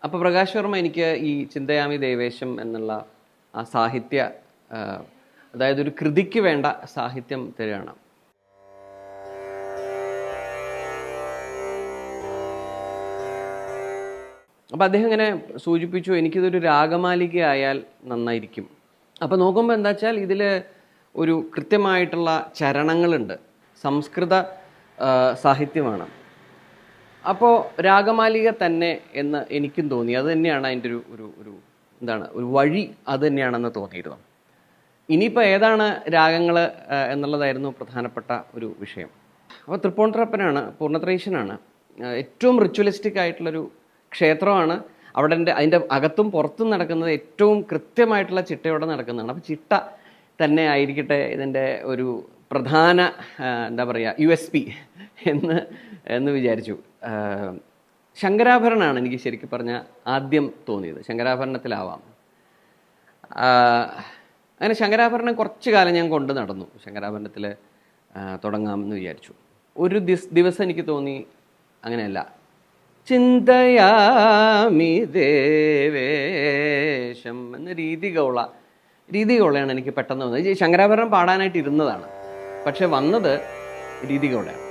അപ്പോൾ പ്രകാശ് വർമ്മ എനിക്ക് ഈ ചിന്തയാമി ദേവേശം എന്നുള്ള ആ സാഹിത്യ അതായത് ഒരു കൃതിക്ക് വേണ്ട സാഹിത്യം തരികയാണ്. അപ്പോൾ അദ്ദേഹം ഇങ്ങനെ സൂചിപ്പിച്ചു, എനിക്കിതൊരു രാഗമാലിക ആയാൽ നന്നായിരിക്കും. അപ്പോൾ നോക്കുമ്പോൾ എന്താ വെച്ചാൽ ഇതിൽ ഒരു കൃത്യമായിട്ടുള്ള ചരണങ്ങളുണ്ട്, സംസ്കൃത സാഹിത്യമാണ്. അപ്പോൾ രാഗമാലിക തന്നെ എന്ന് എനിക്കും തോന്നി. അത് തന്നെയാണ് അതിൻ്റെ ഒരു ഒരു വഴി അത് തന്നെയാണെന്ന് തോന്നിയിരുന്നു. ഇനിയിപ്പോൾ ഏതാണ് രാഗങ്ങൾ എന്നുള്ളതായിരുന്നു പ്രധാനപ്പെട്ട ഒരു വിഷയം. അപ്പോൾ തൃപ്പൂണിത്തുറപ്പനാണ്, പൂർണ്ണത്രയീശനാണ്, ഏറ്റവും റിച്വലിസ്റ്റിക് ആയിട്ടുള്ളൊരു ക്ഷേത്രമാണ്. അവിടെ അതിൻ്റെ അകത്തും പുറത്തും നടക്കുന്നത് ഏറ്റവും കൃത്യമായിട്ടുള്ള ചിട്ടയോടെ നടക്കുന്നതാണ്. അപ്പോൾ ചിട്ട തന്നെ ആയിരിക്കട്ടെ ഇതിൻ്റെ ഒരു പ്രധാന എന്താ പറയുക USP എന്ന് വിചാരിച്ചു. ശങ്കരാഭരണമാണ് എനിക്ക് ശരിക്കും പറഞ്ഞാൽ ആദ്യം തോന്നിയത്. ശങ്കരാഭരണത്തിലാവാം. അങ്ങനെ ശങ്കരാഭരണം കുറച്ച് കാലം ഞാൻ കൊണ്ട് നടന്നു. ശങ്കരാഭരണത്തിൽ തുടങ്ങാമെന്ന് വിചാരിച്ചു. ഒരു ദിവസം എനിക്ക് തോന്നി അങ്ങനെയല്ല, ചിന്തയാമി ദേവേശം എന്ന രീതികൗളയാണ് എനിക്ക് പെട്ടെന്ന് വന്നത്. ശങ്കരാഭരണം പാടാനായിട്ട് ഇരുന്നതാണ്, പക്ഷെ വന്നത് രീതികൗളയാണ്.